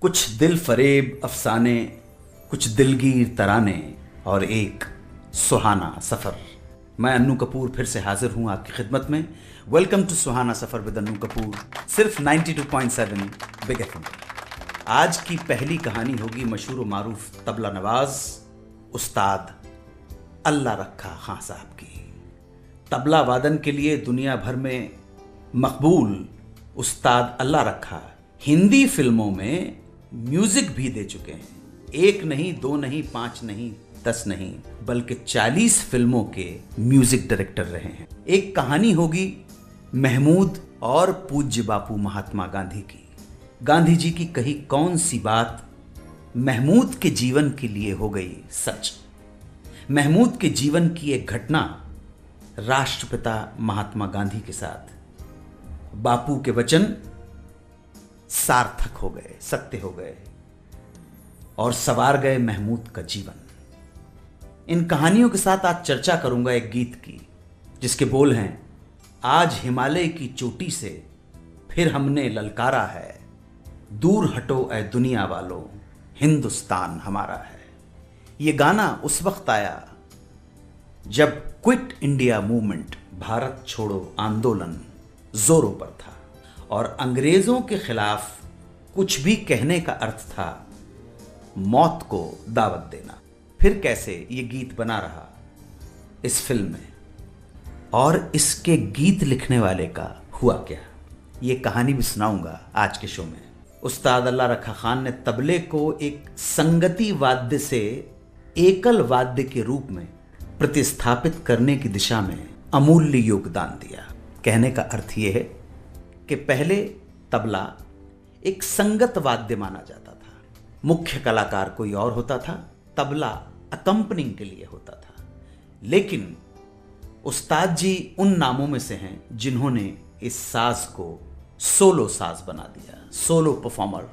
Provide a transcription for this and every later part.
कुछ दिल फरेब अफसाने, कुछ दिलगीर तराने और एक सुहाना सफ़र। मैं अन्नू कपूर फिर से हाजिर हूँ आपकी खिदमत में। Welcome to Suhana Safar with Annu Kapoor, सिर्फ 92.7 बिग एफएम। आज की पहली कहानी होगी मशहूर व मारूफ तबला नवाज उस्ताद अल्लाह रखा खां साहब की। तबला वादन के लिए दुनिया भर में मकबूल उस्ताद अल्लाह रखा हिंदी फिल्मों में म्यूजिक भी दे चुके हैं। एक नहीं, दो नहीं, 5 नहीं, 10 नहीं, बल्कि 40 फिल्मों के म्यूजिक डायरेक्टर रहे हैं। एक कहानी होगी महमूद और पूज्य बापू महात्मा गांधी की। गांधी जी की कही कौन सी बात महमूद के जीवन के लिए हो गई सच। महमूद के जीवन की एक घटना राष्ट्रपिता महात्मा गांधी के साथ बापू के वचन सार्थक हो गए, सत्य हो गए और सवार गए महमूद का जीवन। इन कहानियों के साथ आज चर्चा करूंगा एक गीत की, जिसके बोल हैं, आज हिमालय की चोटी से फिर हमने ललकारा है, दूर हटो ऐ दुनिया वालों, हिंदुस्तान हमारा है। ये गाना उस वक्त आया जब क्विट इंडिया मूवमेंट, भारत छोड़ो आंदोलन जोरों पर था और अंग्रेजों के खिलाफ कुछ भी कहने का अर्थ था मौत को दावत देना। फिर कैसे ये गीत बना रहा इस फिल्म में और इसके गीत लिखने वाले का हुआ क्या, ये कहानी भी सुनाऊंगा आज के शो में। उस्ताद अल्लाह रखा खान ने तबले को एक संगति वाद्य से एकल वाद्य के रूप में प्रतिस्थापित करने की दिशा में अमूल्य योगदान दिया। कहने का अर्थ यह है कि पहले तबला एक संगत वाद्य माना जाता था, मुख्य कलाकार कोई और होता था, तबला अकम्पनिंग के लिए होता था। लेकिन उस्ताद जी उन नामों में से हैं जिन्होंने इस साज को सोलो साज बना दिया, सोलो परफॉर्मर।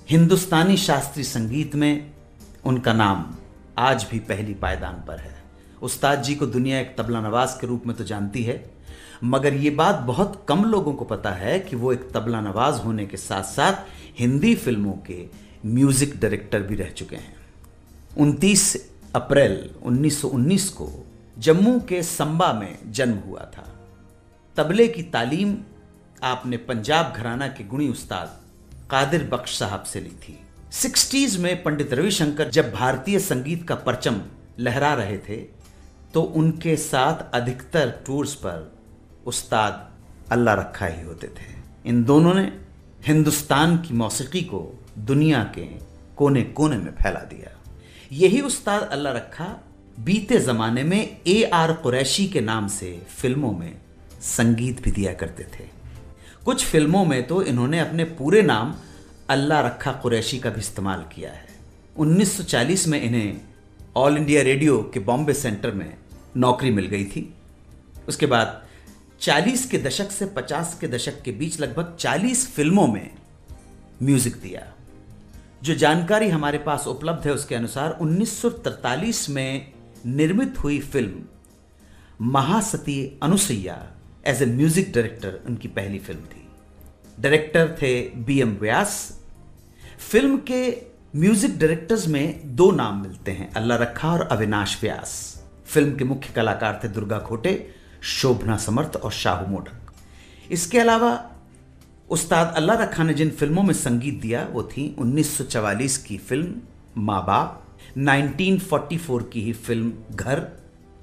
हिंदुस्तानी शास्त्रीय संगीत में उनका नाम आज भी पहली पायदान पर है। उस्ताद जी को दुनिया एक तबला नवाज के रूप में तो जानती है, मगर ये बात बहुत कम लोगों को पता है कि वो एक तबला नवाज होने के साथ साथ हिंदी फिल्मों के म्यूजिक डायरेक्टर भी रह चुके हैं। 29 अप्रैल 1919 को जम्मू के संबा में जन्म हुआ था। तबले की तालीम आपने पंजाब घराना के गुणी उस्ताद कादिर बख्श साहब से ली थी। 60s में पंडित रविशंकर जब भारतीय संगीत का परचम लहरा रहे थे तो उनके साथ अधिकतर टूर्स पर उस्ताद अल्लाह रखा ही होते थे। इन दोनों ने हिंदुस्तान की मौसीकी को दुनिया के कोने कोने में फैला दिया। यही उस्ताद अल्लाह रखा बीते ज़माने में AR कुरैशी के नाम से फिल्मों में संगीत भी दिया करते थे। कुछ फिल्मों में तो इन्होंने अपने पूरे नाम अल्लाह रखा कुरैशी का भी इस्तेमाल किया है। 1940 में इन्हें ऑल इंडिया रेडियो के बॉम्बे सेंटर में नौकरी मिल गई थी। उसके बाद 40 के दशक से 50 के दशक के बीच लगभग 40 फिल्मों में म्यूजिक दिया। जो जानकारी हमारे पास उपलब्ध है उसके अनुसार 1943 में निर्मित हुई film Mahasati Anusuya as a music director उनकी पहली फिल्म थी। डायरेक्टर थे BM व्यास। फिल्म के म्यूजिक डायरेक्टर्स में 2 नाम मिलते हैं, अल्लाह रखा और अविनाश व्यास। फिल्म के मुख्य कलाकार थे दुर्गा खोटे, शोभना समर्थ और शाहू मोडक। इसके अलावा उस्ताद अल्लाह रखा ने जिन फिल्मों में संगीत दिया वो थी 1944 की फिल्म माँ बाप, 1944 की ही फिल्म घर,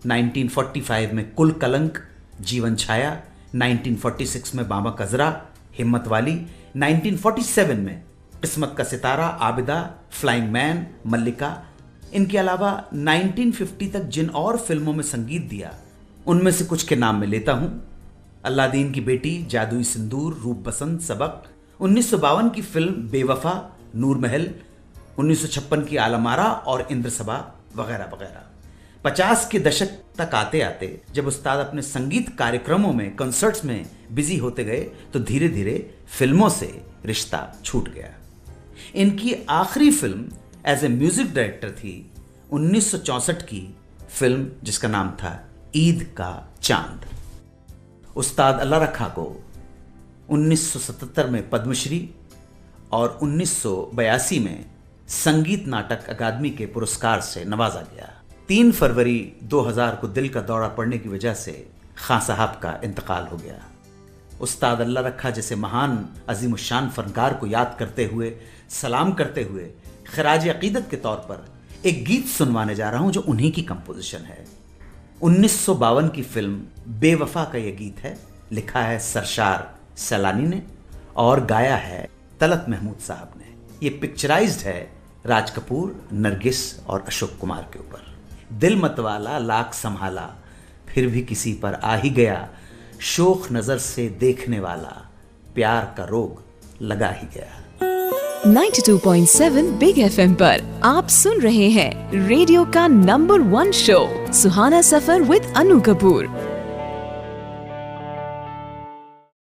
1945 में कुल कलंक जीवन छाया, 1946 में बाबा कजरा हिम्मत वाली, 1947 में किस्मत का सितारा, आबिदा, फ्लाइंग मैन, मल्लिका। इनके अलावा 1950 तक जिन और फिल्मों में संगीत दिया उनमें से कुछ के नाम मैं लेता हूं। अल्लादीन की बेटी, जादुई सिंदूर, रूप बसंत, सबक, 1952 की फिल्म बेवफा, नूर महल, 1956 की आलमारा और इंद्रसभा वगैरह वगैरह। 50 के दशक तक आते आते जब उस्ताद अपने संगीत कार्यक्रमों में, कंसर्ट्स में बिजी होते गए तो धीरे धीरे फिल्मों से रिश्ता छूट गया। इनकी आखिरी फिल्म एज ए म्यूजिक डायरेक्टर थी 1964 की फिल्म जिसका नाम था ईद का चांद। उस्ताद अल्लाह रखा को 1977 में पद्मश्री और 1982 में संगीत नाटक अकादमी के पुरस्कार से नवाजा गया। 3 फरवरी 2000 को दिल का दौरा पड़ने की वजह से खां साहब का इंतकाल हो गया। उस्ताद अल्लाह रखा जैसे महान अजीमुशान फनकार को याद करते हुए, सलाम करते हुए खराज अकीदत के तौर पर एक गीत सुनवाने जा रहा हूं जो उन्हीं की कंपोजिशन है। 1952 की फिल्म बेवफा का यह गीत है। लिखा है सरशार सैलानी ने और गाया है तलत महमूद साहब ने। यह पिक्चराइज्ड है राज कपूर, नरगिस और अशोक कुमार के ऊपर। दिल मतवाला लाख संभाला फिर भी किसी पर आ ही गया, शोख नजर से देखने वाला प्यार का रोग लगा ही गया। 92.7 बिग FM पर आप सुन रहे हैं रेडियो का number 1 show Suhana suffer with Anu Kapoor.